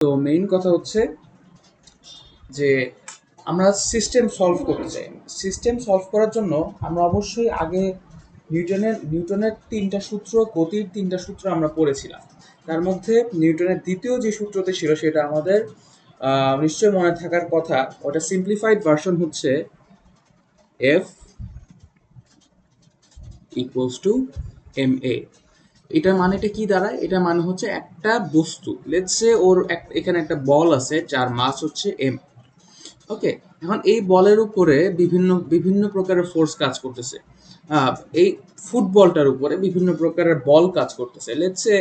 তো মেইন কথা হচ্ছে যে আমরা সিস্টেম সলভ করতে চাই। সিস্টেম সলভ করার জন্য আমরা অবশ্যই আগে নিউটনের তিনটা সূত্র, গতির তিনটা সূত্র আমরা পড়েছিলাম। তার মধ্যে নিউটনের দ্বিতীয় যে সূত্রটি ছিল সেটা আমাদের নিশ্চয়ই মনে থাকার কথা। ওটা সিম্পলিফাইড ভার্সন হচ্ছে F equals to M A. এটা মানেটা কি দাঁড়ায়? এটা মানে হচ্ছে একটা বস্তু, লেটস সে ওর এখানে একটা বল আছে যার মাস হচ্ছে এম। ওকে, এখন এই বলের উপরে বিভিন্ন বিভিন্ন প্রকারের ফোর্স কাজ করতেছে। এই ফুটবলটার উপরে বিভিন্ন প্রকারের বল কাজ করতেছে। লেটস সে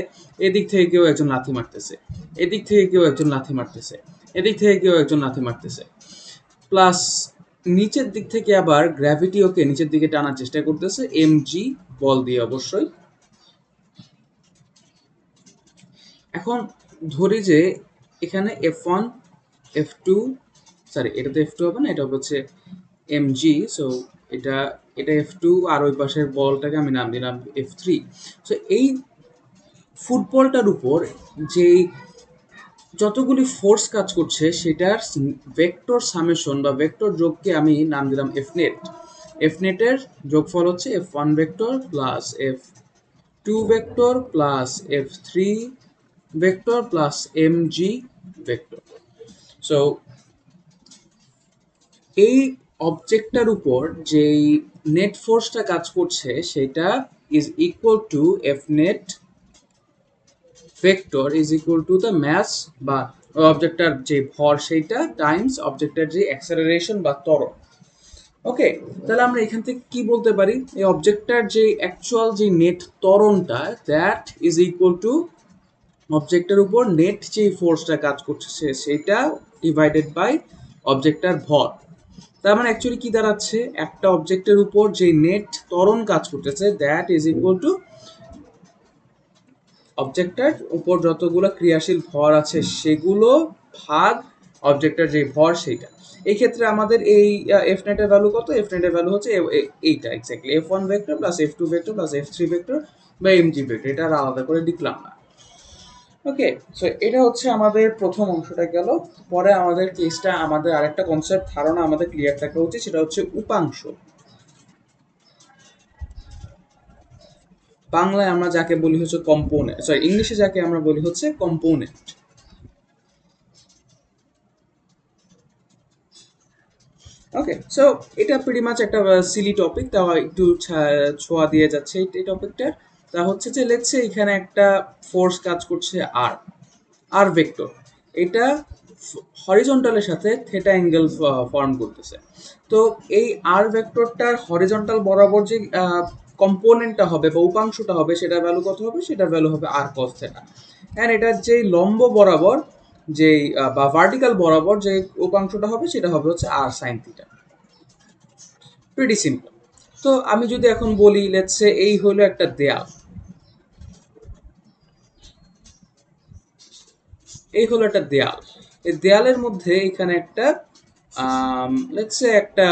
এদিক থেকে কেউ একজন লাথি মারতেছে, এদিক থেকে কেউ একজন লাথি মারতেছে, এদিক থেকে কেউ একজন লাথি মারতেছে। প্লাস নিচের দিক থেকে আবার গ্র্যাভিটি ওকে নিচের দিকে টানার চেষ্টা করতেছে এম জি বল দিয়ে অবশ্যই। এখন ধরি যে এখানে F1 F2, সরি এটা তো F2 হবে না, এটা হচ্ছে mg। সো এটা এটা F2 আর ওই পাশের বলটাকে আমি নাম দিলাম F3। সো এই ফুটবলটার উপর যেই যতগুলি ফোর্স কাজ করছে সেটার ভেক্টর সামেশন বা ভেক্টর যোগকে আমি নাম দিলাম Fnet। Fnet-এর যোগফল হচ্ছে F1 vector plus F2 vector plus F3 vector plus mg vector. So এই অবজেক্টটার উপর যেই নেট ফোর্সটা কাজ করছে সেটা is equal to F net vector is equal to the mass বা অবজেক্টটার যে ভর সেইটা টাইমস অবজেক্টটার যে অ্যাক্সেলারেশন বা ত্বরণ। ওকে, তাহলে আমরা এখান থেকে কি বলতে পারি? এই অবজেক্টটার যে অ্যাকচুয়াল যে নেট ত্বরণটা দ্যাট ইজ ইকুয়াল টু অবজেক্টের উপর নেট যে ফোর্সটা কাজ করছে সেটা ডিভাইডেড বাই অবজেক্টটার ভর। তার মানে অ্যাকচুয়ালি কি দাঁড়াচ্ছে? একটা অবজেক্টের উপর যে নেট ত্বরণ কাজ করতেছে দ্যাট ইজ ইকুয়াল টু অবজেক্টটার উপর যতগুলো ক্রিয়াশীল ভর আছে সেগুলো ভাগ অবজেক্টের যে ভর সেইটা। এই ক্ষেত্রে আমাদের এই এফ নেটের ভ্যালু কত? এফ নেটের ভ্যালু হচ্ছে এইটা exactly F1 vector plus F2 vector plus F3 vector বা mg ভেক্টর। এটা আর আলাদা করে লিখলাম না। ওকে, সো এটা হচ্ছে আমাদের প্রথম অংশটা গেল। পরে আমাদের কেসটা আমাদের আরেকটা কনসেপ্ট ধারণা আমাদের ক্লিয়ার থাকা উচিত, সেটা হচ্ছে উপাংশ। বাংলায় আমরা যাকে বলি হচ্ছে কম্পোনেন্ট, সরি ইংলিশে যাকে আমরা বলি হচ্ছে কম্পোনেন্ট। ওকে, সো এটা প্রিটি মাচ একটা সিলি টপিক, তাও একটু ছোঁয়া দিয়ে যাচ্ছে এই টপিকটার। তা হচ্ছে যে লেটস সে এখানে একটা ফোর্স কাজ করছে আর আর ভেক্টর, এটা হরিজন্টালের সাথে থেটা অ্যাঙ্গেল ফর্ম করতেছে। তো এই আর ভেক্টরটার হরিজন্টাল বরাবর যে কম্পোনেন্টটা হবে বা উপাংশটা হবে সেটার ভ্যালু কত হবে? সেটার ভ্যালু হবে আর কস থেটা। অ্যান্ড এটার যে লম্ব বরাবর যেই বা ভার্টিক্যাল বরাবর যে উপাংশটা হবে সেটা হবে হচ্ছে আর সাইন থিটা। Pretty simple. তো আমি যদি এখন বলি লেটস সে এই হলো একটা দেয়াল, এই হলো একটা দেয়াল। এই দেয়ালের মধ্যে এখানে একটা লেটস সে একটা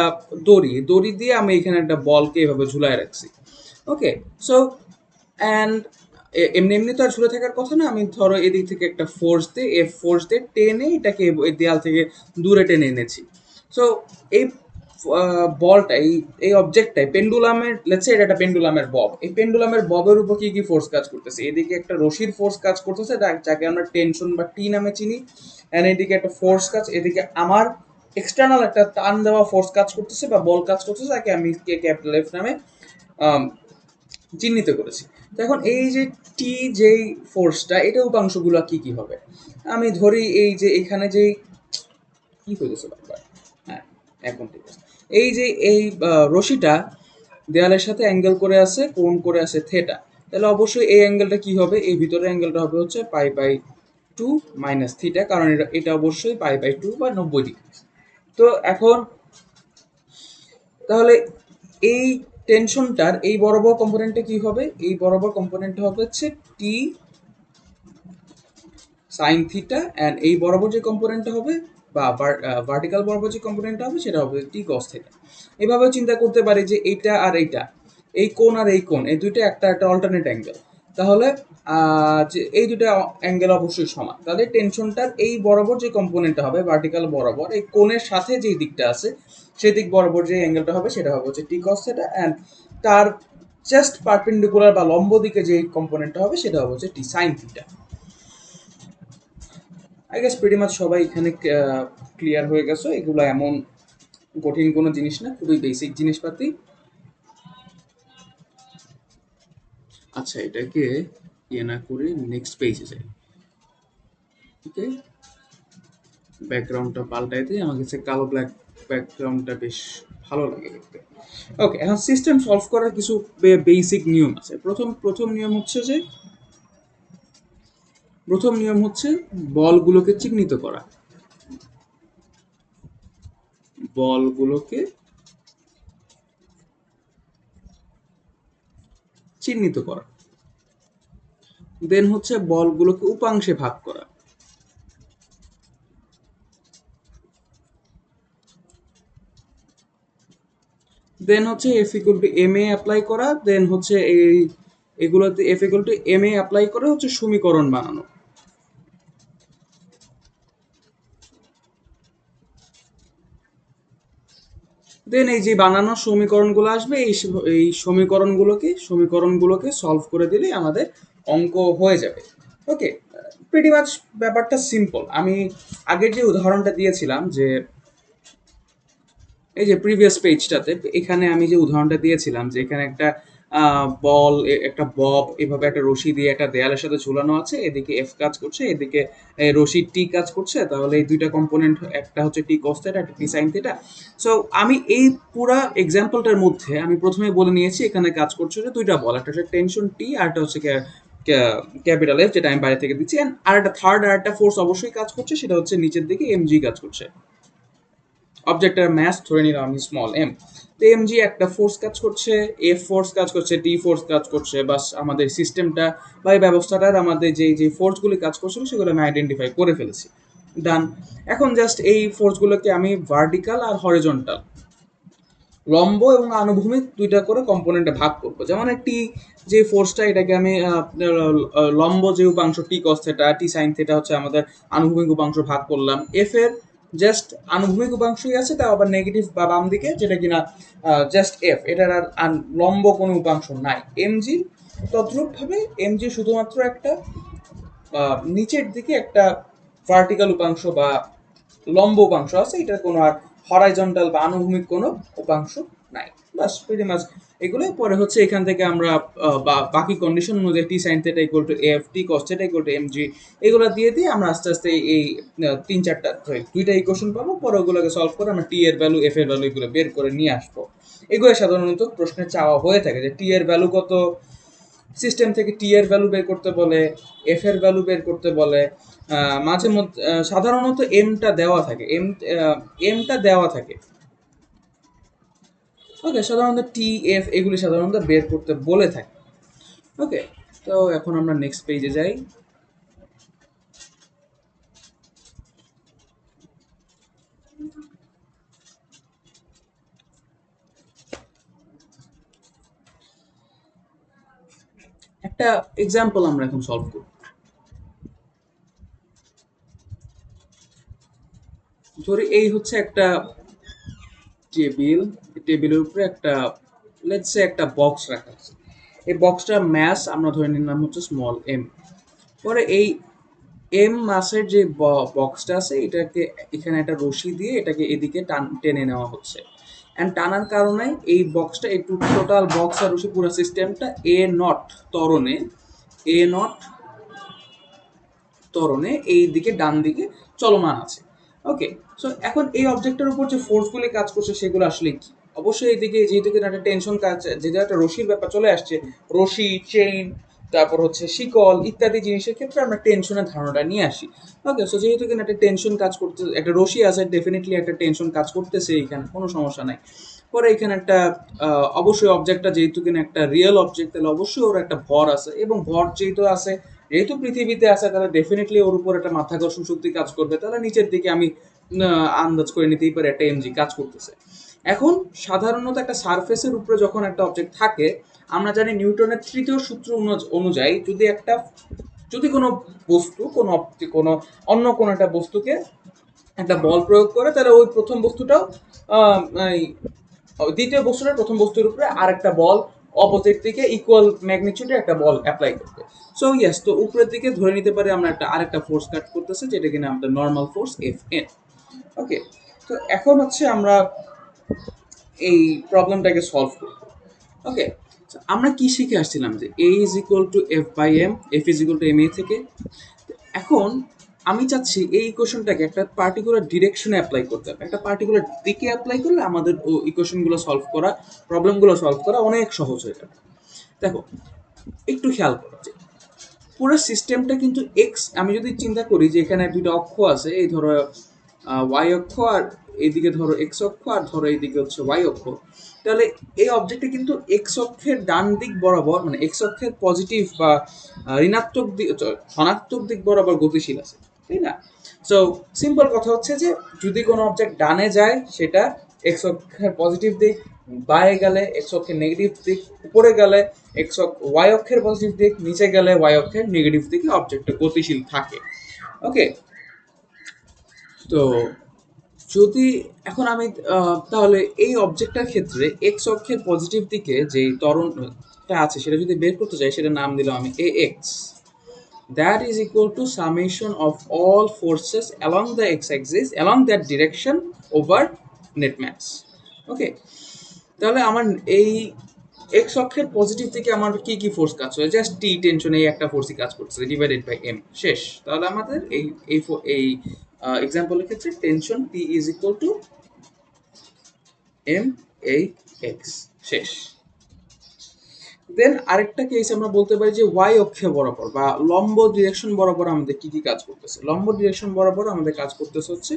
দড়ি দড়ি দিয়ে আমি এখানে একটা বলকে এভাবে ঝুলায় রাখছি। ওকে, সো অ্যান্ড এমনি এমনি তো আর ঝুলে থাকার কথা না। আমি ধরো এদিক থেকে একটা ফোর্স দিয়ে টেনে এটাকে এই দেয়াল থেকে দূরে টেনে এনেছি। সো এই বলটা এই এই অবজেক্টটাই পেন্ডুলামের, লেটস সে এটা একটা পেন্ডুলামের বব। এই পেন্ডুলামের ববের উপর কি কি ফোর্স কাজ করতেছে? এদিকে একটা রশির ফোর্স কাজ করতেছে যাকে আমরা টেনশন বা টি নামে চিনি। অ্যান্ড এদিকে একটা ফোর্স কাজ, এদিকে আমার এক্সটার্নাল একটা টান দেওয়া ফোর্স কাজ করতেছে বা বল কাজ করতেছে, যাকে আমি ক্যাপিটাল এফ নামে চিহ্নিত করেছি। তো এখন এই যে টি যেই ফোর্সটা, এটা উপাংশগুলো কি কি হবে? আমি ধরি এই যে এখানে যেই কি হইতেছে বারবার, হ্যাঁ এখন ঠিক আছে। এই যে এই রশিটা দেয়ালের সাথে অ্যাঙ্গেল করে আছে, কোণ করে আছে থেটা, তাহলে অবশ্যই এই অ্যাঙ্গেলটা কি হবে? এই ভিতরের অ্যাঙ্গেলটা হবে হচ্ছে π/2 মাইনাস থিটা, কারণ এটা অবশ্যই π/2 বা 90 ডিগ্রি। তো এখন তাহলে এই টেনশনটার এই বরাবর কম্পোনেন্টটা কি হবে? এই বরাবর কম্পোনেন্টটা হবে হচ্ছে টি সাইন থিটা, অ্যান্ড এই বরাবর যে কম্পোনেন্টটা হবে বা ভার্টিক্যাল বরাবর যে কম্পোনেন্টটা হবে সেটা হবে টি কস থিটা। এভাবেও চিন্তা করতে পারি যে এইটা আর এইটা, এই কোণ আর এই কোণ, এই দুইটা একটা একটা অল্টারনেট অ্যাঙ্গেল। তাহলে যে এই দুটা অ্যাঙ্গেল অবশ্যই সমান, তাহলে টেনশনটার এই বরাবর যে কম্পোনেন্টটা হবে ভার্টিক্যাল বরাবর এই কোণের সাথে যেই দিকটা আছে সেই দিক বরাবর যে অ্যাঙ্গেলটা হবে সেটা হবে হচ্ছে টি কস থিটা, অ্যান্ড তার জাস্ট পারপেন্ডিকুলার বা লম্ব দিকে যে কম্পোনেন্টটা হবে সেটা হবে হচ্ছে T sine theta. I guess pretty much সবাই এখানে ক্লিয়ার হয়ে গেছো। এগুলো এমন কঠিন কোনো জিনিস না, খুবই বেসিক জিনিসপাতি। আচ্ছা, এটাকে ইয়ে না করে নেক্সট পেজে যাই। ওকে, ব্যাকগ্রাউন্ডটা পাল্টাই দিই, আমার কাছে কালো ব্ল্যাক ব্যাকগ্রাউন্ডটা বেশ ভালো লাগে দেখতে। ওকে, এখন সিস্টেম সলভ করার কিছু বেসিক নিয়ম আছে। প্রথম নিয়ম হচ্ছে বলগুলোকে চিহ্নিত করা। বলগুলোকে চিহ্নিত করা। দেন হচ্ছে বলগুলোকে উপাংশে ভাগ করা। দেন হচ্ছে F equal to M A apply করা। দেন হচ্ছে এগুলোতে F equal to M A apply করে হচ্ছে সমীকরণ বানানো। দেন এই যে বানানো সমীকরণগুলো আসবে, এই সমীকরণগুলোকে সলভ করে দিলেই আমাদের অঙ্ক হয়ে যাবে। ওকে, প্রিটি মাচ ব্যাপারটা সিম্পল। আমি আগের যে উদাহরণটা দিয়েছিলাম, যে এই যে প্রিভিয়াস পেজটাতে, এখানে আমি যে উদাহরণটা দিয়েছিলাম যে এখানে একটা বল, একটা বব এভাবে একটা রশি দিয়ে একটা দেয়ালের সাথে ঝুলানো আছে, এদিকে এফ কাজ করছে, এদিকে রশি টি কাজ করছে, তাহলে এই দুইটা কম্পোনেন্ট, একটা হচ্ছে টি কস থিটা, একটা টি সাইন থিটা। সো আমি এই পুরা এক্সাম্পলটার মধ্যে আমি প্রথমে বলে নিয়েছি এখানে কাজ করছে যে দুইটা বল, একটা হচ্ছে টেনশন টি আর একটা হচ্ছে ক্যাপিটাল এফ, যেটা আমি বাইরে থেকে দিচ্ছি, আর একটা থার্ড আর একটা ফোর্স অবশ্যই কাজ করছে, সেটা হচ্ছে নিচের দিকে এমজি কাজ করছে। অবজেক্টের ম্যাস ধরে নিলাম আমি স্মল এম, তো এম জি একটা ফোর্স কাজ করছে, এফ ফোর্স কাজ করছে, টি ফোর্স কাজ করছে। বাস আমাদের সিস্টেমটা বা এই ব্যবস্থাটার আমাদের যে ফোর্সগুলি কাজ করছিল সেগুলো আমি আইডেন্টিফাই করে ফেলেছি। ডান। এখন জাস্ট এই ফোর্সগুলোকে আমি ভার্টিক্যাল আর হরিজন্টাল, লম্ব এবং আনুভূমিক দুইটা করে কম্পোনেন্টে ভাগ করবো। যেমন একটি যে ফোর্সটা, এটাকে আমি লম্ব যে উপাংশ টি কস থিটা, টি সাইন থিটা হচ্ছে আমাদের আনুভূমিক উপাংশ ভাগ করলাম। এফ এর জাস্ট আনুভূমিক উপাংশই আছে, তাও আবার নেগেটিভ বা বাম দিকে, যেটা কিনা জাস্ট এফ, এটার আর লম্ব কোনো উপাংশ নাই। এমজি তদ্রূপ ভাবে এমজি শুধুমাত্র একটা নিচের দিকে একটা ভার্টিক্যাল উপাংশ বা লম্ব উপাংশ আছে, এটার কোনো আর হরাইজন্টাল বা আনুভূমিক কোনো উপাংশ নাই। বাস প্রিটি মাচ এগুলো। পরে হচ্ছে এখান থেকে আমরা বাকি কন্ডিশন অনুযায়ী T sine theta equal to F, T cos theta equal to m g, এগুলো দিয়ে দিয়ে আমরা আস্তে আস্তে এই তিন চারটা দুইটা ইকুয়েশন পাবো। পরে ওগুলোকে সলভ করে আমরা টি এর ভ্যালু, এফ এর ভ্যালু এগুলো বের করে নিয়ে আসবো। এগুলো সাধারণত প্রশ্নে চাওয়া হয়ে থাকে যে টি এর ভ্যালু কত, সিস্টেম থেকে টি এর ভ্যালু বের করতে বলে, এফ এর ভ্যালু বের করতে বলে। মাঝে মধ্যে সাধারণত এমটা দেওয়া থাকে, এমটা দেওয়া থাকে। ওকে, সাধারণত টি এফ এগুলি সাধারণত বের করতে বলে থাকে। ওকে, তো এখন আমরা নেক্সট পেজে যাই। একটা এক্সাম্পল আমরা এখন সলভ করব। ধরি এই হচ্ছে একটা টেবিল, টেবিলের উপরে একটা লেটস সে একটা বক্স রাখা আছে। এই বক্সটার ম্যাস আমরা ধরে নিলাম হচ্ছে স্মল এম। পরে এই এম মাসের যে বক্সটা আছে, এটাকে এখানে একটা রশি দিয়ে এটাকে এদিকে টেনে নেওয়া হচ্ছে। অ্যান্ড টানার কারণে এই বক্সটা, একটু টোটাল বক্স আর রশি পুরো সিস্টেমটা এ নট ত্বরণে, এ নট ত্বরণে এই দিকে ডান দিকে চলমান আছে। ওকে, সো এখন এই অবজেক্টের উপর যে ফোর্সগুলি কাজ করছে সেগুলো আসলে কি? অবশ্যই এইদিকে যেহেতু কিনা একটা টেনশন কাজ, যেহেতু একটা রশির ব্যাপার চলে আসছে, রশি, চেইন, তারপর হচ্ছে শিকল ইত্যাদি জিনিসের ক্ষেত্রে আমরা টেনশনের ধারণাটা নিয়ে আসি। ওকে, সো যেহেতু কিনা একটা টেনশন কাজ করতে, একটা রশি আছে, ডেফিনেটলি একটা টেনশন কাজ করতেছে, এখানে কোনো সমস্যা নাই। পরে এখানে একটা অবশ্যই অবজেক্টটা যেহেতু কিনা একটা রিয়েল অবজেক্ট, তাহলে অবশ্যই ওর একটা ভর আছে, এবং ভর যেহেতু আছে, যেহেতু পৃথিবীতে আছে, তাহলে ডেফিনেটলি ওর উপর একটা মাধ্যাকর্ষণ শক্তি কাজ করবে, তাহলে নিচের দিকে আমি আন্দাজ করে নিতেই পারি একটা এমজি কাজ করতেছে। এখন সাধারণত একটা সারফেসের উপরে যখন একটা অবজেক্ট থাকে, আমরা জানি নিউটনের তৃতীয় সূত্র অনুযায়ী যদি কোনো বস্তু কোনো অন্য কোনো একটা বস্তুকে একটা বল প্রয়োগ করে, তাহলে ওই প্রথম বস্তুটাও এই দ্বিতীয় বস্তুটার প্রথম বস্তুর উপরে আরেকটা বল অপোজিট দিকে ইকুয়াল ম্যাগনিটিউডে একটা বল অ্যাপ্লাই করবে। সো ইয়েস, তো উপরের দিকে ধরে নিতে পারি আমরা আরেকটা ফোর্স কাট করতেছে, যেটা কিনা আমাদের নর্মাল ফোর্স এফ এন। ওকে, তো এখন হচ্ছে আমরা এই প্রবলেমটাকে সলভ করব। ওকে, আমরা কি শিখে আসছিলাম যে a is equal to F by m, F is equal to M a থেকে। এখন আমি চাচ্ছি এই ইকুয়েশনটাকে একটা পার্টিকুলার ডিরেকশনে অ্যাপ্লাই করতে হবে, একটা পার্টিকুলার দিকে অ্যাপ্লাই করলে আমাদের ইকুয়েশনগুলো সলভ করা, প্রবলেমগুলো সলভ করা অনেক সহজ হয়ে যাবে। দেখো, একটু খেয়াল করো যে পুরো সিস্টেমটা কিন্তু এক্স, আমি যদি চিন্তা করি যে এখানে দুইটা অক্ষ আছে, এই ধরো ওয়াই অক্ষ, আর এইদিকে ধরো এক্স অক্ষ, আর ধরো এইদিকে হচ্ছে ওয়াই অক্ষ, তাহলে এই অবজেক্টে কিন্তু এক্স অক্ষের ডান দিক বরাবর, মানে এক্স অক্ষের পজিটিভ বা ঋণাত্মক দিক, ধনাত্মক দিক বরাবর গতিশীল আছে, তাই না? সো সিম্পল কথা হচ্ছে যে যদি কোনো অবজেক্ট ডানে যায় সেটা এক্স অক্ষের পজিটিভ দিক, বায়ে গেলে এক্স অক্ষের নেগেটিভ দিক, উপরে গেলে ওয়াই অক্ষের পজিটিভ দিক, নিচে গেলে ওয়াই অক্ষের নেগেটিভ দিকে অবজেক্টটা গতিশীল থাকে। ওকে, তো যদি এখন আমি তাহলে এই অবজেক্টটার ক্ষেত্রে এক্স অক্ষের পজিটিভ দিকে যে ত্বরণটা আছে সেটা যদি বের করতে চাই, সেটা নাম দিলাম আমি এ x, that is equal to summation of all forces along the x-axis along that direction over net mass. ওকে, তাহলে আমার এই এক্স অক্ষের পজিটিভ থেকে আমার কি কি ফোর্স কাজ হয়, জাস্ট টি টেনশন এই একটা ফোর্সই কাজ করছে ডিভাইডেড বাই এম, শেষ। তাহলে আমাদের এই এক্সাম্পলের ক্ষেত্রে tension T is equal to M A X, শেষ। দেন আরেকটা কেস আমরা বলতে পারি যে ওয়াই অক্ষে বরাবর বা লম্ব ডিরেকশন বরাবর আমাদের কি কি কাজ করতেছে। লম্ব ডিরেকশন বরাবর আমাদের কাজ করতেছে হচ্ছে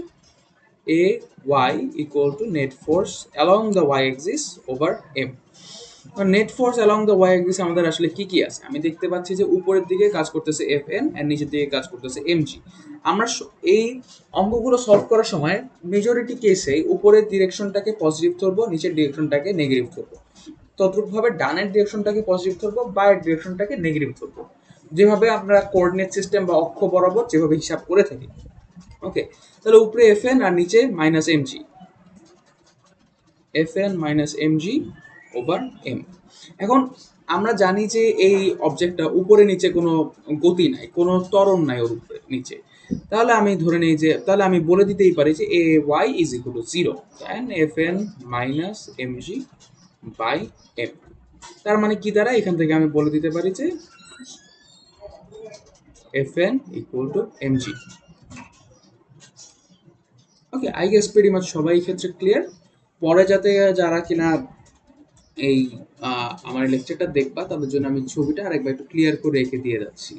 a y equal to net force along the y axis over m. Net force along the y axis আমাদের আসলে কি কি আছে, আমি দেখতে পাচ্ছি যে উপরের দিকে কাজ করতেছে এফ এন আর নিচের দিকে কাজ করতেছে এম জি। আমরা এই অঙ্কগুলো সলভ করার সময় মেজরিটি কেসে উপরের ডিরেকশনটাকে পজিটিভ ধরবো, নিচের ডিরেকশনটাকে নেগেটিভ ধরবো। তদ্রূপভাবে ডানের ডিরেকশনটাকে পজিটিভ ধরবো, বায়ের ডিরেকশনটাকে নেগেটিভ ধরবো, যেভাবে আমরা কোঅর্ডিনেট সিস্টেম বা অক্ষ বরাবর যেভাবে হিসাব করে থাকি। ওকে, তাহলে উপরে এফ এন আর নিচে minus M G, F N minus M G over M. এখন আমরা জানি যে এই অবজেক্টটা উপরে নিচে কোনো গতি নাই, কোনো ত্বরণ নাই ওর উপরে নিচে, তাহলে আমি ধরে নিই যে, তাহলে আমি বলে দিতেই পারি যে a y is equal to zero and F N minus M g by m. তার মানে কি দ্বারা, এখান থেকে আমি বলে দিতে পারি যে F N equal to M G. Okay, I guess pretty much সবাই এই ক্ষেত্রে ক্লিয়ার। পরে যাতে যারা কিনা এই আমার লেকচারটা দেখবা, তাদের জন্য আমি ছবিটা আরেকবার একটু ক্লিয়ার করে রেখে দিয়ে যাচ্ছি।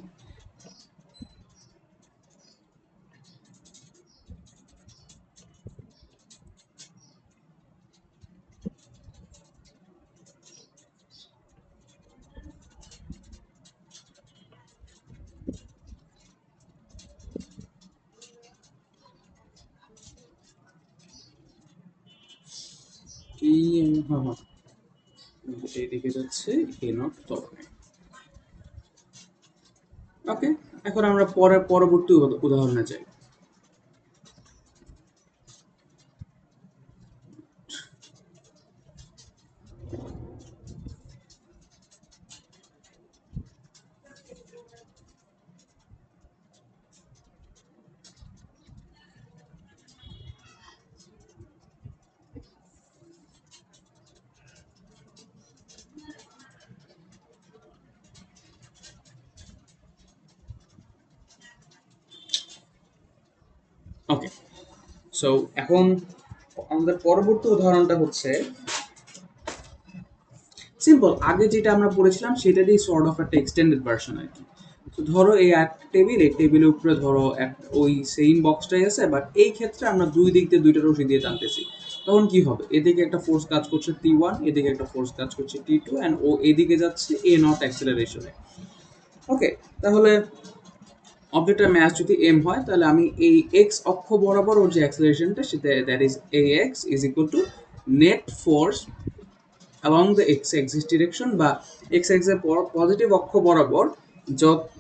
হ্যাঁ, এইদিকে যাচ্ছে এ নট ত্বরণে। ওকে, এখন আমরা পরবর্তী উদাহরণে যাই। ওকে, সো এখন আমাদের পরবর্তী উদাহরণটা হচ্ছে সিম্পল, আগে যেটা আমরা পড়েছিলাম সেটারই সর্ট অফ একটা এক্সটেন্ডেড ভার্সন আর কি। তো ধরো এই এক টেবিল, এই টেবিলের উপরে ধরো ওই সেম বক্সটাই আছে, বাট এই ক্ষেত্রে আমরা দুই দিক দিয়ে দুইটা রশি দিয়ে টানতেছি। তখন কি হবে, এদিকে একটা ফোর্স কাজ করছে টি ওয়ান, এদিকে একটা ফোর্স কাজ করছে টি টু, অ্যান্ড ও এদিকে যাচ্ছে এ নট অ্যাক্সেলারেশনে। ওকে, তাহলে অবজেক্টের ম্যাস যদি এম হয়, তাহলে আমি এই এক্স অক্ষ বরাবর ওর যে অ্যাক্সেলারেশনটা সেটা that is a x is equal to net force along the x axis direction বা x axis পজিটিভ অক্ষ বরাবর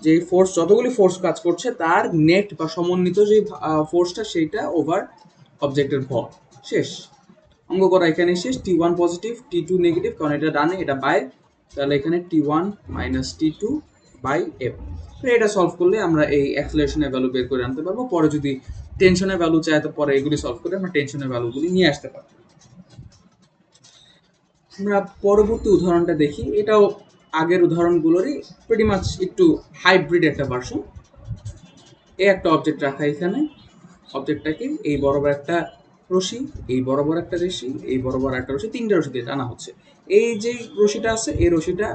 যে ফোর্স যতগুলি ফোর্স কাজ করছে তার নেট বা সমন্বিত যে ফোর্সটা সেইটা ওভার অবজেক্টের ভর। শেষ, অঙ্ক করা এখানে শেষ। T1 পজিটিভ, T2 নেগেটিভ, কারণ এটা ডানে এটা বাই, তাহলে এখানে T1 minus T2 by F। এটা সলভ করলে আমরা এই অ্যাক্সেলারেশনের ভ্যালু বের করে আনতে পারবো। পরে যদি টেনশনের ভ্যালু চাই তো পরে এগুলি সলভ করে আমরা টেনশনের ভ্যালুগুলি নিয়ে আসতে পারবো। আমরা পরবর্তী উদাহরণটা দেখি। এটাও আগের উদাহরণগুলোরই প্রিটি মাচ একটু হাইব্রিড একটা ভার্সন। এই একটা অবজেক্ট রাখা এখানে, অবজেক্টটাকে এই বরাবর একটা রশি, এই বরাবর একটা রশি, এই বরাবর একটা রশি, তিনটা রশি দিয়ে টানা হচ্ছে। এই যে রশিটা আছে এই রশিটা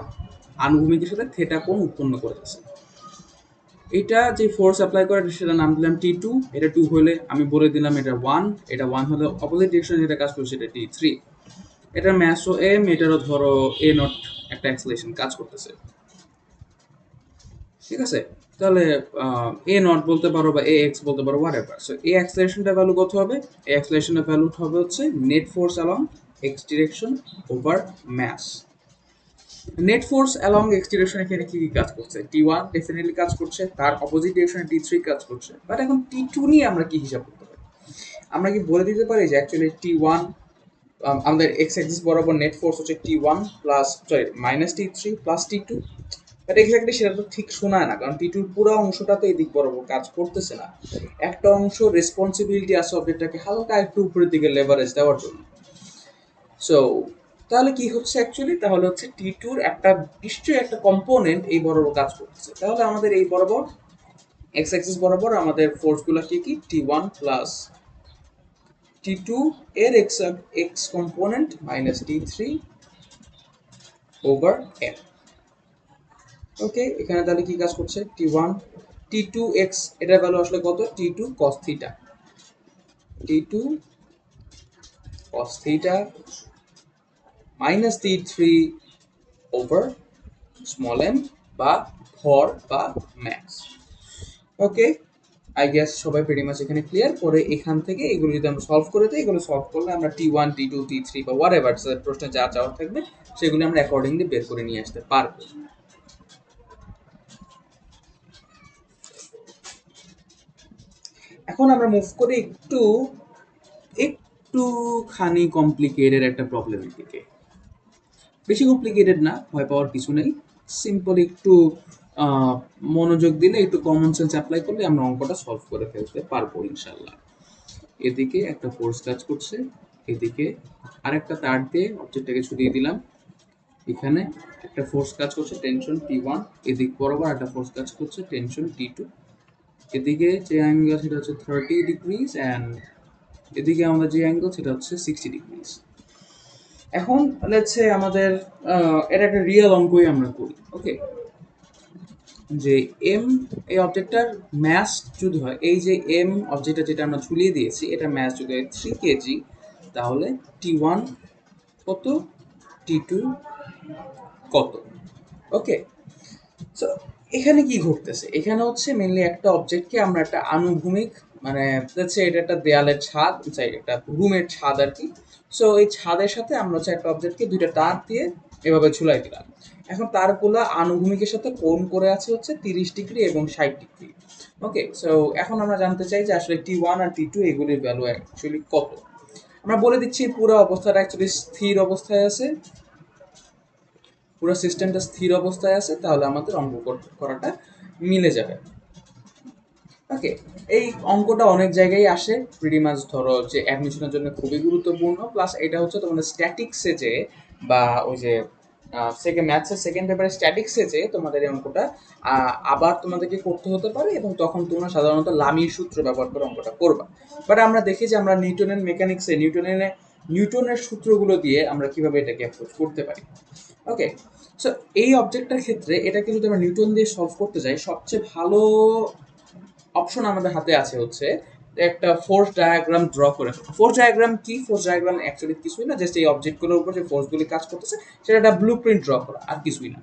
আনুভূমিকের সাথে থেটা কোণ উৎপন্ন করেছে। এটা যে ফোর্স অ্যাপ্লাই করে সেটা নাম দিলাম T2, এটা 2 হলে আমি বলে দিলাম এটা 1, এটা 1 হলে অপোজিট ডিরেকশনে যেটা কাজ করছে এটা T3। এটার ম্যাসও m, এটারও ধরো a নট একটা অ্যাক্সেলারেশন কাজ করতেছে, ঠিক আছে? তাহলে a নট বলতে পারো বা ax বলতে পারো হোয়াটএভার। সো এই অ্যাক্সেলারেশনটার ভ্যালু কত হবে? এই অ্যাক্সেলারেশনের ভ্যালু হবে হচ্ছে net force along x direction over mass. Net force along X direction এখানে কি কি কাজ করছে? T1 ডেফিনেটলি কাজ করছে, তার অপোজিট ডিরেকশনে T3 কাজ করছে। বাট এখন T2 নিয়ে আমরা কি হিসাব করতে পারি? আমরা কি বলে দিতে পারি যে অ্যাকচুয়ালি T1 আমাদের এক্স অ্যাক্সিস বরাবর নেট ফোর্স হচ্ছে T1 plus minus T3 plus T2? But exactly সেটা তো ঠিক শোনায় না, কারণ T2 পুরো অংশটা তো এই দিক বরাবর কাজ করতেছে না। একটা অংশ রেসপন্সিবিলিটি আছে অবজেক্টটাকে হালকা একটু উপরের দিকে লেভারেজ দেওয়ার জন্য। সো তাহলে কি হচ্ছে অ্যাকচুয়ালি? তাহলে হচ্ছে T2 একটা নিশ্চয়ই একটা কম্পোনেন্ট এই বরাবর কাজ করতেছে। তাহলে আমাদের এই বরাবর এক্স অ্যাক্সিস বরাবর আমাদের ফোর্সগুলো কি কি? T1 প্লাস T2 এর x component minus T3 over F। ওকে, এখানে তাহলে কি কাজ করছে? T1 T2 x, এটার ভ্যালু আসলে কত? T2 cos theta, T2 cos theta minus T3 over small m বা ভর বা ম্যাস। ওকে, আই গেস সবাই প্রিটি মাচ এখানে ক্লিয়ার। পরে এখান থেকে এগুলো যদি আমরা সলভ করে দিই, এগুলো সলভ করলে আমরা T1 T2 T3 বা হোয়াট এভার প্রশ্নে যা চাওয়ার থাকবে সেগুলো আমরা অ্যাকর্ডিংলি বের করে নিয়ে আসতে পারবো। এখন আমরা মুভ করে একটুখানি কমপ্লিকেটেড একটা প্রবলেমের দিকে। বেশি কমপ্লিকেটেড না, ভয় পাওয়ার কিছু নেই। সিম্পল একটু মনোযোগ দিলে, একটু কমন সেন্স অ্যাপ্লাই করলে আমরা অঙ্কটা সলভ করে ফেলতে পারবো ইনশাল্লাহ। এদিকে একটা ফোর্স কাজ করছে, এদিকে আরেকটা তার দিয়ে অবজেক্টটাকে ছড়িয়ে দিলাম। এখানে একটা ফোর্স কাজ করছে টেনশন T1, এদিক বরাবর একটা ফোর্স কাজ করছে টেনশন T2। এদিকে যে অ্যাঙ্গেল সেটা হচ্ছে 30 ডিগ্রিজ অ্যান্ড এদিকে আমাদের যে অ্যাঙ্গেল সেটা হচ্ছে 60 ডিগ্রিজ। এখন লেটস সে আমাদের এটা একটা রিয়েল অঙ্কই আমরা করি। ওকে, যে এম এই অবজেক্টটার ম্যাস যদি হয়, এই যে এম অবজেক্টটা যেটা আমরা ঝুলিয়ে দিয়েছি এটা ম্যাস যদি হয় 3 কেজি, তাহলে T1 কত, T2 কত? ওকে, সো এখানে কি ঘটতেছে? এখানে হচ্ছে মেনলি একটা অবজেক্টকে আমরা একটা আনুভূমিক, মানে হচ্ছে এটা একটা দেয়ালের ছাদ, একটা রুমের ছাদ আর কি। সো এই ছাদের সাথে আমরা হচ্ছে একটা অবজেক্টকে দুইটা তার দিয়ে এভাবে ঝুলাই দিলাম। এখন তারগুলো আনুভূমিকের সাথে কোণ করে আছে হচ্ছে 30 ডিগ্রি এবং 60 ডিগ্রি। ওকে, সো এখন আমরা জানতে চাই যে আসলে T1 আর T2 এগুলির ভ্যালু অ্যাকচুয়ালি কত। আমরা বলে দিচ্ছি পুরো অবস্থাটা অ্যাকচুয়ালি স্থির অবস্থায় আছে, পুরো সিস্টেমটা স্থির অবস্থায় আছে, তাহলে আমাদের অঙ্ক করাটা মিলে যাবে। ওকে, এই অঙ্কটা অনেক জায়গায় আসে, প্রিটি মাচ ধরো যে অ্যাডমিশনের জন্য খুবই গুরুত্বপূর্ণ। প্লাস এটা হচ্ছে তোমাদের স্ট্যাটিক্সে যে বা ওই যে ম্যাথসের সেকেন্ড পেপারে স্ট্যাটিক্সে যে তোমাদের এই অঙ্কটা আবার তোমাদেরকে করতে হতে পারে, এবং তখন তোমরা সাধারণত লামির সূত্র ব্যবহার করে অঙ্কটা করবা। বাট আমরা দেখি যে আমরা নিউটনের মেকানিক্সে নিউটনের সূত্রগুলো দিয়ে আমরা কিভাবে এটাকে অ্যাপ্রোচ করতে পারি। ওকে, সো এই অবজেক্টটার ক্ষেত্রে এটাকে যদি আমরা নিউটন দিয়ে সলভ করতে যাই, সবচেয়ে ভালো অপশন আমাদের হাতে আছে হচ্ছে একটা ফোর্স ডায়াগ্রাম ড্র করে। ফোর্স ডায়াগ্রাম কি? ফোর্স ডায়াগ্রাম অ্যাকচুয়ালি কিছুই না, জাস্ট এই অবজেক্টগুলোর উপর যে ফোর্সগুলি কাজ করতেছে সেটা একটা ব্লু প্রিন্ট ড্র করা, আর কিছুই না।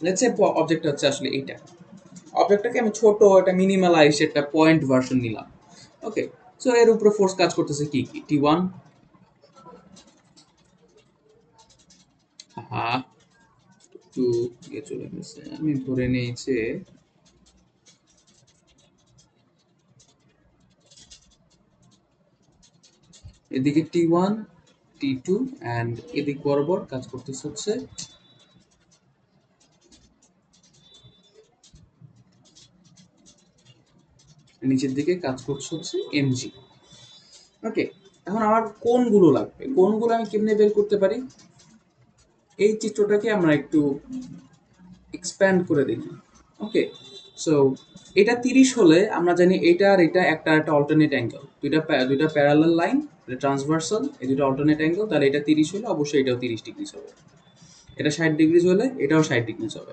লেটস সে অবজেক্টটা হচ্ছে আসলে এইটা। অবজেক্টটাকে আমি ছোট একটা মিনিমালাইজ একটা পয়েন্ট ভার্সন নিলাম। ওকে, সো এর উপরে ফোর্স কাজ করতেছে কি কি? T1 একটু চলে গেছে, আমি ধরে নেই যে এদিকে T1 T2 অ্যান্ড এদিক বরাবর কাজ করতেছে হচ্ছে নিচের দিকে কাজ করছে হচ্ছে mg। ওকে, এখন আমার কোণগুলো লাগবে। কোণগুলো আমি কেমনে বের করতে পারি? এই চিত্রটাকে আমরা একটু এক্সপ্যান্ড করে দেখি। ওকে, সো এটা 30 হলে আমরা জানি এটা আর এটা একটা অল্টারনেট অ্যাঙ্গেল, দুইটা প্যারালাল লাইন, এটা ট্রান্সভার্সাল, এই দুটো অল্টারনেট অ্যাঙ্গেল, তাহলে এটা 30 হলে অবশ্যই এটাও 30 ডিগ্রিজ হবে। এটা 60 ডিগ্রিজ হলে এটাও 60 ডিগ্রিজ হবে।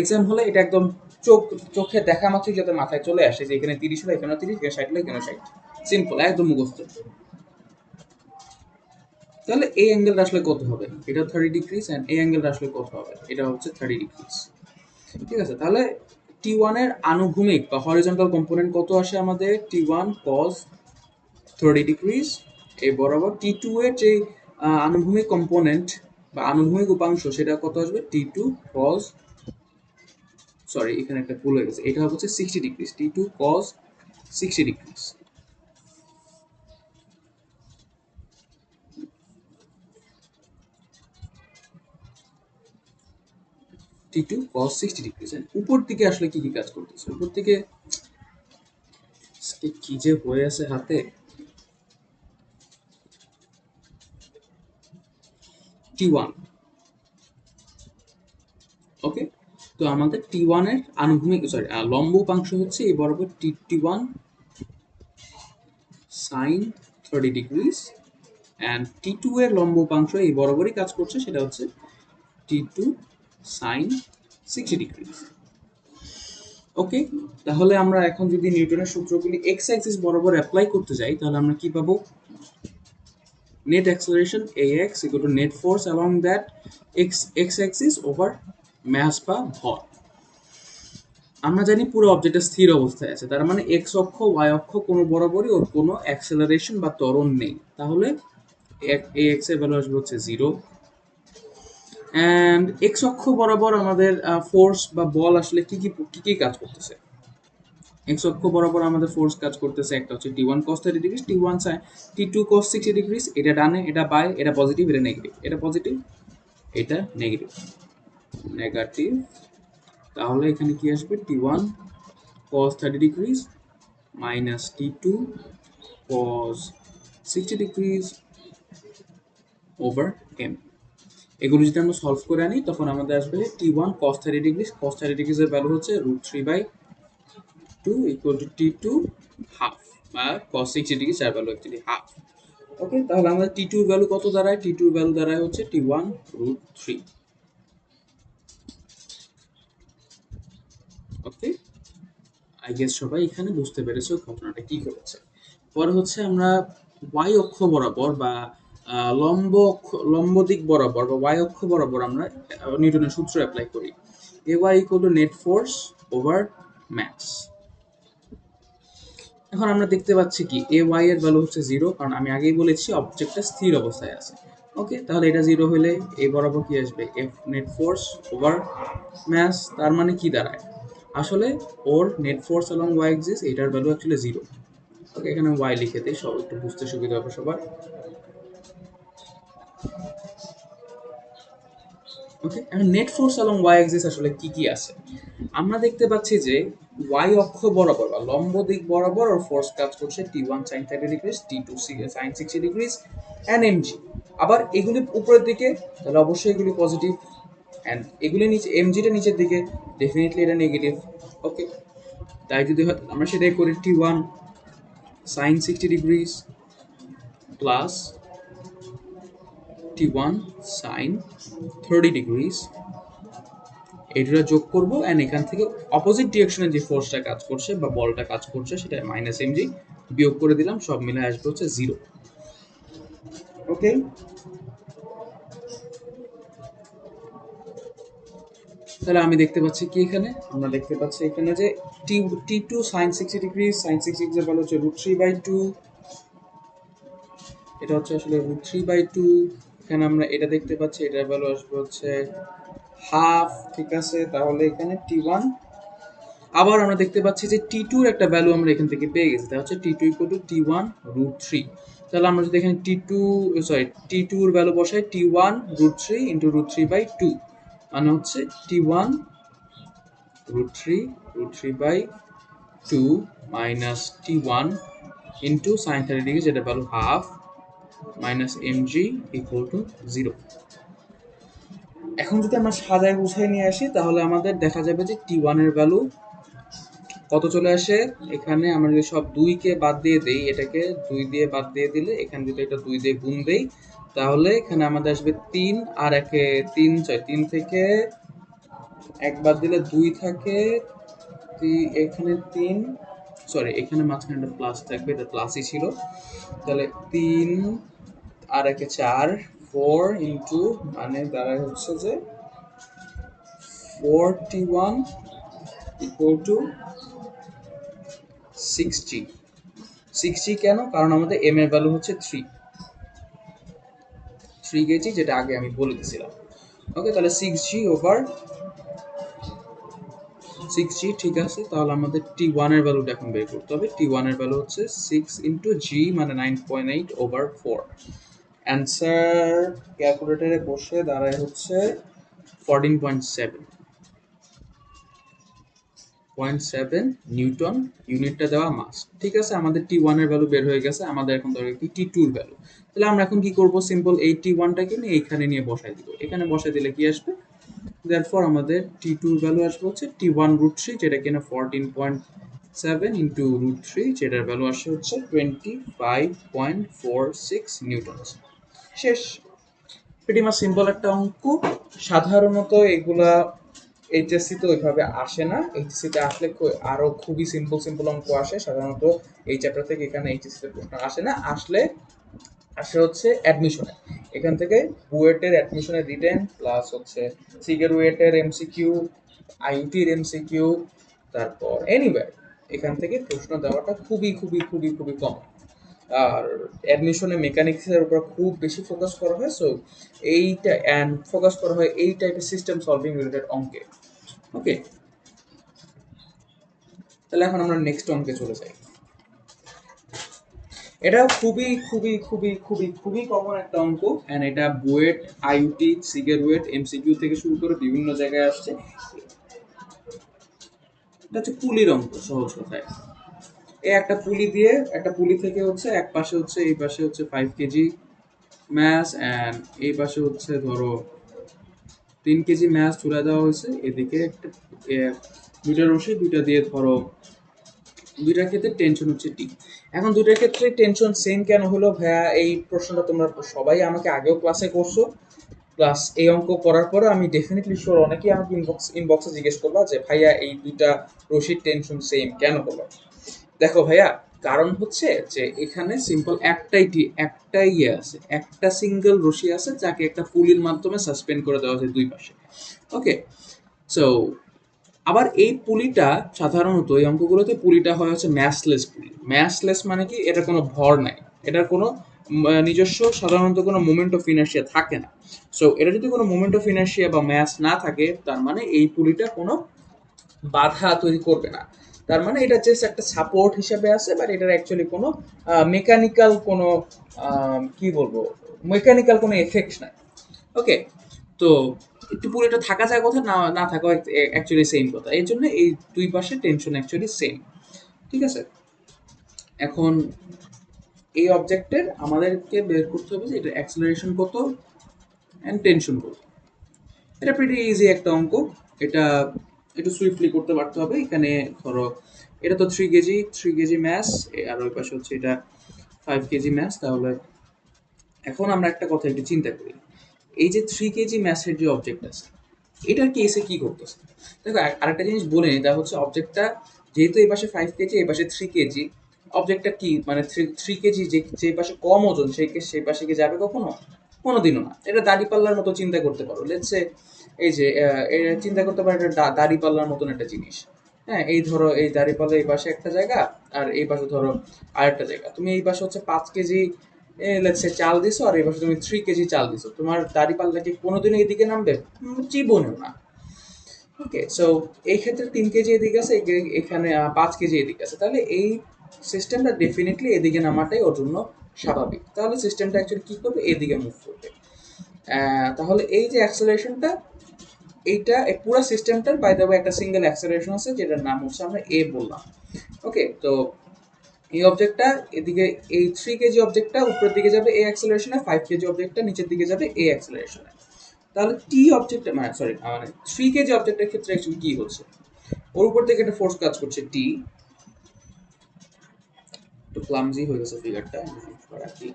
এক্সাম হলে এটা একদম চোখে দেখা মাত্রই যাতে মাথায় চলে আসে যে এখানে 30 হলে এখানে 30, এখানে 60 হলে এখানে 60। সিম্পল, একদম মুখস্থ। তাহলে এই অ্যাঙ্গেলটা আসলে কত হবে? এটা 30 ডিগ্রিজ, অ্যান্ড এই অ্যাঙ্গেলটা আসলে কত হবে? এটা হচ্ছে 30 ডিগ্রিজ। ঠিক আছে, তাহলে T1 এর আনুভূমিক বা হরিজন্টাল কম্পোনেন্ট কত আসে আমাদের? T1 cos 30 ডিগ্রিজ এই বরাবর। T2 এর যে আনুভূমিক কম্পোনেন্ট বা আনুভূমিক উপাংশ সেটা কত আসবে? T2 cos, সরি এখানে একটা ভুল হয়ে গেছে, এটা হচ্ছে 60 degrees, T2 cos 60 degrees. T2 cos 60 degrees. উপর দিকে আসলে কি কি কাজ করতেছে? উপর দিকে কি যে হয়ে আছে হাতে। T1, ওকে, তো আমাদের T1 এর আনুভূমিক লম্ব উপাংশ হচ্ছে এই বরাবর T1 sin 30 degrees, and T2 এর লম্ব উপাংশ এই বরাবরই কাজ করছে, সেটা হচ্ছে T2 sin 60 ডিগ্রিজ। ওকে, তাহলে আমরা এখন যদি নিউটনের সূত্রগুলি এক্স অ্যাক্সিস বরাবর অ্যাপ্লাই করতে যাই তাহলে আমরা কি পাবো? net acceleration ax equal to net force along that x axis over mass বা ভর। আমরা জানি পুরো অবজেক্টটা স্থির অবস্থায় আছে, তার মানে এক্স অক্ষ ওয়াই অক্ষ কোনো বরাবরই ওর কোনো অ্যাক্সেলারেশন বা ত্বরণ নেই, তাহলে ax এর ভ্যালু আসবে হচ্ছে 0। অ্যান্ড এক্স অক্ষ বরাবর আমাদের ফোর্স বা বল আসলে কি কাজ করতেছে? এক্স অক্ষ বরাবর আমাদের ফোর্স কাজ করতেছে, একটা হচ্ছে T1 cos 30 degrees, T2 cos 60 degrees, এটা ডানে, এটা বাই, এটা পজিটিভ, এটা নেগেটিভ, এটা পজিটিভ, এটা নেগেটিভ, নেগেটিভ। তাহলে এখানে কি আসবে? T1 cos 30 degrees minus T2 cos 60 degrees over m। এগুলো যদি আমরা সলভ করে আনি তখন আমাদের আসবে T1 cos 30 ডিগ্রিজ, cos 30 ডিগ্রিজের ভ্যালু হচ্ছে √3/2 ইকুয়াল টু T2 হাফ, বা cos 60 ডিগ্রি যার ভ্যালু অ্যাকচুয়ালি হাফ। ওকে, তাহলে আমাদের T2 এর ভ্যালু কত দাঁড়ায়? T2 এর ভ্যালু দাঁড়ায় হচ্ছে T1 √3। ওকে, আই গেস সবাই এখানে বুঝতে পেরেছো ঘটনাটা কি ঘটেছে। পরে হচ্ছে আমরা y অক্ষ বরাবর বা লম্ব দিক বরাবর বা y অক্ষ বরাবর আমরা নিউটনের সূত্র অ্যাপ্লাই করি। Ay equal to net force over mass. এখন আমরা দেখতে পাচ্ছি কি Ay এর ভ্যালু হচ্ছে 0, কারণ আমি আগেই বলেছি অবজেক্টটা স্থির অবস্থায় আছে। ওকে, তাহলে এটা 0 হলে এই বরাবর কি আসবে? F net force over mass. তার মানে কি দাঁড়ায়? আসলে ওর net force along y axis এটার ভ্যালু অ্যাকচুয়ালি 0। ওকে, এখানে y লিখে দিই, সব একটু বুঝতে সুবিধা হবে সবার। ওকে, এখন net force along y axis আসলে কি কি আছে? আমরা দেখতে পাচ্ছি যে y অক্ষ বরাবর বা লম্ব দিক বরাবর ওর ফোর্স কাজ করছে T1 sin 30 degrees, T2 sin 60 degrees and mg। আবার এগুলি উপরের দিকে, তাহলে অবশ্যই এগুলি পজিটিভ, এন্ড এগুলি নিচে, mgটা নিচের দিকে, ডেফিনেটলি এটা নেগেটিভ। ওকে, তাই যদি হয় আমরা সেটাই করি, T1 sin 60 degrees plus T1 sin 30 degrees, এইটা যোগ করব, এন্ড এখান থেকে অপোজিট ডিরেকশনে যে ফোর্সটা কাজ করছে বা বলটা কাজ করছে সেটা মাইনাস mg, বিয়োগ করে দিলাম, সব মিলে আসবে হচ্ছে 0। ওকে, তাহলে আমি দেখতে পাচ্ছি কি এখানে? আমরা দেখতে পাচ্ছি এখানে যে T2 sin 60 degree, sin 60 degree এর ভ্যালু হচ্ছে √3/2, এটা হচ্ছে আসলে √3/2 এখানে আমরা এটা দেখতে পাচ্ছি, এটার ভ্যালু আসবে হচ্ছে হাফ, ঠিক আছে। তাহলে এখানে T1, আবার আমরা দেখতে পাচ্ছি যে T2 এর একটা ভ্যালু আমরা এখান থেকে পেয়ে গেছি, তা হচ্ছে T2 ইকুয়াল টু T1√3। তাহলে আমরা যদি এখানে T2 এর ভ্যালু বসাই, T1√3 ইন্টু √3/2, মানে হচ্ছে T1√3 minus T1 into sine 30 degree, যেটা value half, minus mg equal to 0। এখন যদি আমরা সাজায় গুছায় নিয়ে আসি, তাহলে আমাদের দেখা যাবে যে T1 এর ভ্যালু কত চলে আসে। এখানে আমরা যদি সব 2 কে বাদ দিয়ে দেই, এটাকে 2 দিয়ে বাদ দিয়ে দিলে, এখানে যদি এটা 2 দিয়ে গুণ দেই, তাহলে এখানে আমাদের আসবে 3, আর একে 3 থেকে 1 বাদ দিলে 2 থাকে, এখানে 3, সরি এখানে মাঝখানে একটা প্লাস থাকবে, এটা প্লাসই ছিল। তাহলে 3 আর একে 4, 4 ইন্টু, মানে দাঁড়ায় হচ্ছে যে 41 ইকুয়াল টু 60। 60 কেন? কারণ আমাদের m এর ভ্যালু হচ্ছে 3 কেজি, যেটা আগে আমি বলে দিয়েছিলাম। ওকে, তাহলে 6g, ঠিক আছে। তাহলে আমাদের T1 এর ভ্যালুটা এখন বের করতে হবে। T1 এর ভ্যালু হচ্ছে 6 ইন্টু g, মানে 9.8/4। অ্যান্সার ক্যালকুলেটরে বসে দাঁড়ায় হচ্ছে 14.7 নিউটন, ইউনিটটা দেওয়া মাস, ঠিক আছে। আমাদের T1 এর ভ্যালু বের হয়ে গেছে, আমাদের এখন দরকার কি T2 এর ভ্যালু। তাহলে আমরা এখন কি করব, সিম্পল এই T1টাকে নিয়ে এইখানে নিয়ে বসাই দিব। এখানে বসাই দিলে কি আসবে, therefore আমাদের T2 এর ভ্যালু আসবে হচ্ছে T1√3, যেটা কিনা 14.7 ইন্টু √3, যেটার ভ্যালু আসে হচ্ছে 25.46 নিউটন। শেষ। প্রিটি মাচ সিম্পল একটা অঙ্ক। সাধারণত এগুলা এইচএসসি তে ওইভাবে আসে না, এইচএসসি তে আসলে আরো খুবই সিম্পল সিম্পল অঙ্ক আসে। সাধারণত এই চ্যাপ্টার থেকে এখানে এইচএসসি তে প্রশ্ন আসে না, আসে হচ্ছে অ্যাডমিশনে। এখান থেকে বুয়েটের অ্যাডমিশনের রিটেন প্লাস হচ্ছে সিগেরুয়েটের এমসিকিউ, আইইউটির এমসিকিউ, তারপর এনিওয়্যার এখান থেকে প্রশ্ন দেওয়াটা খুবই খুবই খুবই খুবই কম। আর অ্যাডমিশনে মেকানিক্সের উপর খুব বেশি ফোকাস করা হয়, সো এইটা অ্যান্ড ফোকাস করা হয় এই টাইপের সিস্টেম সলভিং রিলেটেড অঙ্কে। ওকে, তাহলে এখন আমরা নেক্সট অঙ্কে চলে যাই। এটা খুবই খুবই খুবই খুবই খুবই কমন একটা অঙ্ক, এন্ড এটা বুয়েট, আইইউটি, সিগেরুয়েট, এমসিকিউ থেকে শুরু করে বিভিন্ন জায়গায় আসছে। এটা হচ্ছে পুলির অঙ্ক, সহজ কথায়। এই একটা পুলি থেকে হচ্ছে এক পাশে হচ্ছে, এই পাশে হচ্ছে 5 কেজি ম্যাস, এন্ড এই পাশে হচ্ছে ধরো 3 কেজি ম্যাস তুলে দেওয়া হয়েছে। এদিকে একটা দুইটা রশি, দুইটা দিয়ে ধরো, দুইটার ক্ষেত্রে টেনশন হচ্ছে টি। এখন দুইটার ক্ষেত্রে টেনশন সেম কেন হলো ভাইয়া, এই প্রশ্নটা তোমরা সবাই আমাকে আগেও ক্লাসে করছো। প্লাস এই অঙ্ক করার পরে আমি ডেফিনেটলি শিওর অনেকেই আমাকে ইনবক্সে জিজ্ঞেস করবা যে ভাইয়া এই দুইটা রশির টেনশন সেম কেন হলো। দেখো ভাইয়া, কারণ হচ্ছে যে এখানে সিম্পল একটাই ইয়ে আছে, একটা সিঙ্গেল রশি আছে, যাকে একটা পুলির মাধ্যমে সাসপেন্ড করে দেওয়া হয়েছে দুই পাশে। ওকে, সো আবার এই পুলিটা সাধারণত এই অঙ্কগুলোতে পুলিটা হয় হচ্ছে ম্যাসলেস পুলি। ম্যাসলেস মানে কি, এটা কোনো ভর নাই, এটার কোনো নিজস্ব সাধারণত কোনো মোমেন্ট অফ ইনার্শিয়া থাকে না। সো এটা যদি কোনো মোমেন্ট অফ ইনার্শিয়া বা ম্যাস না থাকে, তার মানে এই পুলিটা কোনো বাধা তৈরি করবে না। তার মানে এটা জাস্ট একটা সাপোর্ট হিসেবে আছে, বাট এটার অ্যাকচুয়ালি কোনো মেকানিক্যাল কোনো কি বলবো, মেকানিক্যাল কোনো এফেক্ট নাই। ওকে, তো একটু পুরোটা থাকা যায় কথা, না না থাকা অ্যাকচুয়ালি সেম কথা। এই জন্য এই দুই পাশে টেনশন অ্যাকচুয়ালি সেম, ঠিক আছে। এখন এই অবজেক্টের আমাদেরকে বের করতে হবে যে এটা অ্যাক্সেলারেশন কত অ্যান্ড টেনশন কত। এটা প্রিটি ইজি একটা অঙ্ক, এটা একটু সুইফটলি করতে পারতে হবে। এখানে ধরো এটা তো 3 কেজি ম্যাস, আর ওই পাশে হচ্ছে এটা 5 কেজি ম্যাস। তাহলে এখন আমরা একটা কথা একটু চিন্তা করি, এই যে 3 কেজি ম্যাসের যে অবজেক্ট আছে, এটার কেসে কি করতেছে। দেখো আরেকটা জিনিস বলে নিই, তা হচ্ছে অবজেক্টটা যেহেতু এই পাশে 5 কেজি, এই পাশে 3 কেজি, অবজেক্টটা কি মানে 3 কেজি যে পাশে কম ওজন সেই পাশে কি যাবে কখনো? কোনোদিনও না। এটা দাড়িপাল্লার মতো চিন্তা করতে পারো। লেটস সে এই যে চিন্তা করতে পারো এটা দাড়িপাল্লার মতন একটা জিনিস। হ্যাঁ, এই ধরো এই দাড়িপাল্লা এই পাশে একটা জায়গা, আর এই পাশে ধরো আরেকটা জায়গা। তুমি এই পাশে হচ্ছে 5 কেজি লেটস সে চাল দিছো আর এবার তুমি 3 কেজি চাল দিছো, তোমার দাড়ি পাল্লা কি কোনোদিনও এইদিকে নামবে? জীবনেও না। ওকে, সো এই ক্ষেত্রে 3 কেজি এদিকে আছে, এখানে 5 কেজি এদিকে আছে, তাহলে এই সিস্টেমটা ডেফিনেটলি এদিকে নামাটাই ওর জন্য স্বাভাবিক। তাহলে সিস্টেমটা অ্যাকচুয়ালি কী করবে, এদিকে মুভ করবে। তাহলে এই যে অ্যাক্সেলারেশনটা, এইটা এই পুরো সিস্টেমটার বাই দ্য ওয়ে একটা সিঙ্গেল অ্যাক্সেলারেশন আছে যেটার নাম হচ্ছে আমরা এ বললাম। ওকে, তো এই অবজেক্টটা এদিকে, এই 3 কেজি অবজেক্টটা উপরের দিকে যাবে এ অ্যাক্সেলারেশনে, 5 কেজি অবজেক্টটা নিচের দিকে যাবে এ অ্যাক্সেলারেশনে। তাহলে টি অবজেক্ট মানে সরি মানে 3 কেজি অবজেক্টের ক্ষেত্রে অ্যাকচুয়ালি কি হচ্ছে, ওর উপর থেকে একটা ফোর্স কাজ করছে টি। একটু ক্লামজি হয়ে গেছে ফিগারটা রাখি।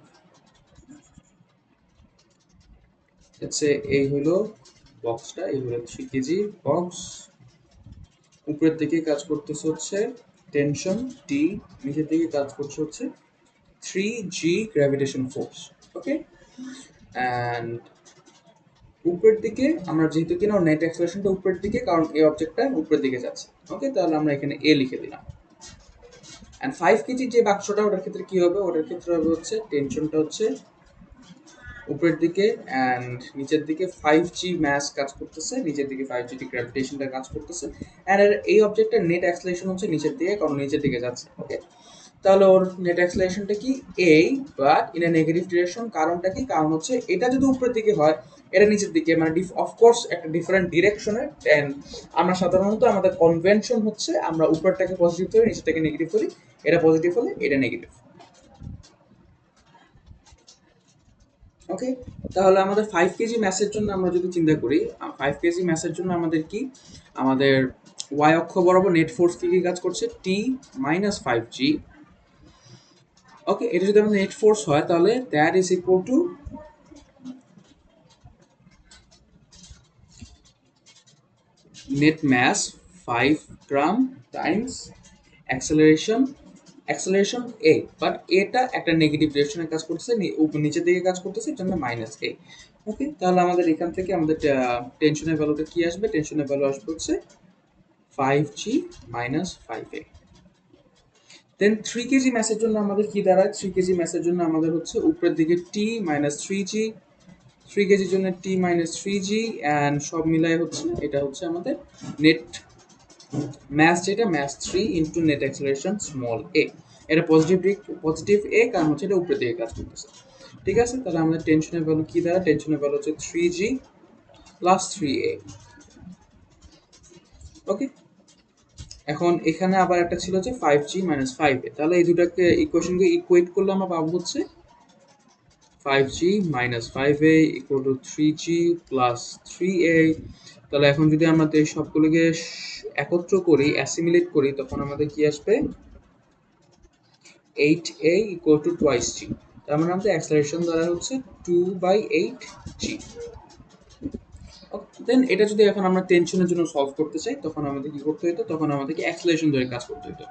হচ্ছে এই হলো বক্সটা, এই হলো 3 কেজি বক্স, উপরের দিকে কাজ করতেছে হচ্ছে টেনশন টি, নিচের দিকে কাজ করছে হচ্ছে 3G gravitation force. Okay, and উপরের দিকে আমরা যেহেতু কিনা নেট অ্যাক্সেলারেশনটা উপরের দিকে, কারণ এই অবজেক্টটা উপরের দিকে যাচ্ছে। ওকে, তাহলে আমরা এখানে এ লিখে দিলাম। অ্যান্ড 5 কেজি যে বাক্সটা, ওটার ক্ষেত্রে কি হবে, ওটার ক্ষেত্রে হবে হচ্ছে টেনশনটা হচ্ছে উপরের দিকে অ্যান্ড নিচের দিকে 5G ম্যাস কাজ করতেছে, নিচের দিকে 5G গ্র্যাভিটেশনটা কাজ করতেছে, অ্যান্ড এই অবজেক্টের নেট অ্যাক্সেলারেশন হচ্ছে নিচের দিকে, কারণ নিচের দিকে যাচ্ছে। ওকে, তাহলে ওর নেট অ্যাক্সেলারেশনটা কি এই, but in a negative direction. কারণটা কি, কারণ হচ্ছে এটা যদি উপরের দিকে হয়, এটা নিচের দিকে, মানে অফকোর্স একটা ডিফারেন্ট ডিরেকশনে। অ্যান্ড আমরা সাধারণত আমাদের কনভেনশন হচ্ছে আমরা উপরটাকে পজিটিভ করি, নিচেরটাকে নেগেটিভ করি, এটা পজিটিভ হলে এটা নেগেটিভ। ওকে, তাহলে আমাদের 5 কেজি ম্যাসের জন্য আমরা যদি চিন্তা করি, 5 কেজি ম্যাসের জন্য আমাদের কি, আমাদের ওয়াই অক্ষ বরাবর নেট ফোর্স কি কি কাজ করছে, টি মাইনাস 5G। ওকে, এটা যদি আমাদের নেট ফোর্স হয় তাহলে that is equal to net mass 5 gram times acceleration, acceleration A, but এটা একটা নেগেটিভ ডিরেকশনে কাজ করতেছে, নিচের দিকে কাজ করতেছে, এর জন্য মাইনাস এ। ওকে, তাহলে আমাদের এখান থেকে আমাদের টেনশনের ভ্যালুটা কি আসবে, টেনশনের ভ্যালু আসবে হচ্ছে 5G মাইনাস 5A। দেন 3 কেজি ম্যাসের জন্য আমাদের কি দাঁড়ায়, 3 কেজি ম্যাসের জন্য আমাদের হচ্ছে উপরের দিকে টি মাইনাস 3G, 3 কেজির জন্য টি মাইনাস 3G, অ্যান্ড সব মিলাই হচ্ছে এটা হচ্ছে আমাদের নেট ম্যাস, যেটা mass 3 into net acceleration small a. এটা পজিটিভ দিক, পজিটিভ এ, কারণ হচ্ছে এটা উপরের দিকে কাজ করতেছে। ঠিক আছে, তাহলে আমাদের টেনশনের ভ্যালু কি দাঁড়ায়, টেনশনের ভ্যালু হচ্ছে 3G প্লাস 3A। ওকে, এখন এখানে আবার একটা ছিল যে 5G মাইনাস 5A, তাহলে এই দুটাকে ইকুয়েশনকে ইকুয়েট করলে আমরা পাবো হচ্ছে 5G minus 5A equal to 3G plus 3A। তাহলে এখন যদি আমরা এই সবগুলোকে একত্র করি, অ্যাসিমিলেট করি, তখন আমাদের কি আসবে, 8A equal to twice G। তার মানে আমাদের অ্যাক্সেলারেশন দ্বারা হচ্ছে 2/8G। দেন এটা যদি এখন আমরা টেনশনের জন্য সলভ করতে চাই, তখন আমাদের কি করতে হতো, তখন আমাদেরকে অ্যাক্সেলারেশন ধরে কাজ করতে হতো।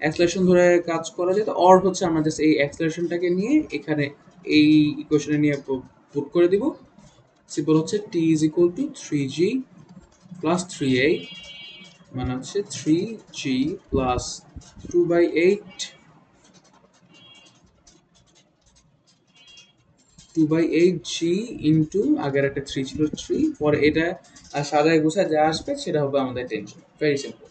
অ্যাক্সেলারেশন ধরে কাজ করা যেত, অর হচ্ছে আমরা জাস্ট এই অ্যাক্সেলারেশনটাকে নিয়ে এখানে এই ইকুয়েশনে নিয়ে পুট করে দিব। সিম্পল হচ্ছে T is equal to 3G plus 3A, মানে হচ্ছে 3G প্লাস 2/8 2/8G ইন্টু আগের একটা 3 ছিল 3, পরে এটা সাজায় গোছায় যা আসবে সেটা হবে আমাদের টেনশন। Very simple.